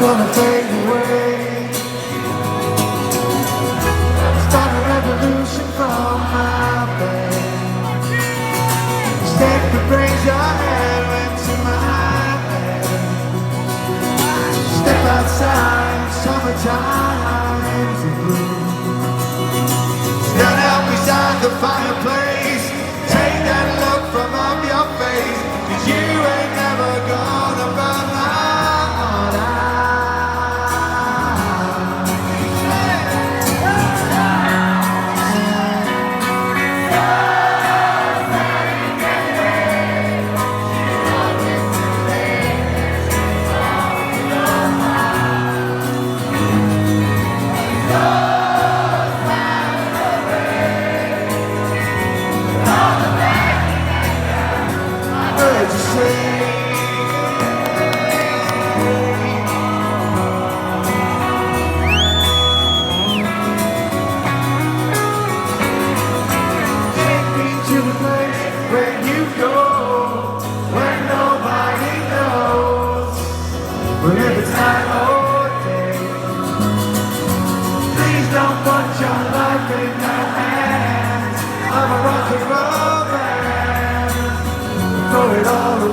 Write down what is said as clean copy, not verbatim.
gonna fade away. Start a revolution from my bed. Stick the brains your head into my head. Step outside, summertime is the blue. Stand out beside the fireplace. Take that look from off your face, 'cause you ain't never gonna burn my heart out. Whenever it's night or day, please don't put your life in the hands of a rock and roll band. Throw it all away.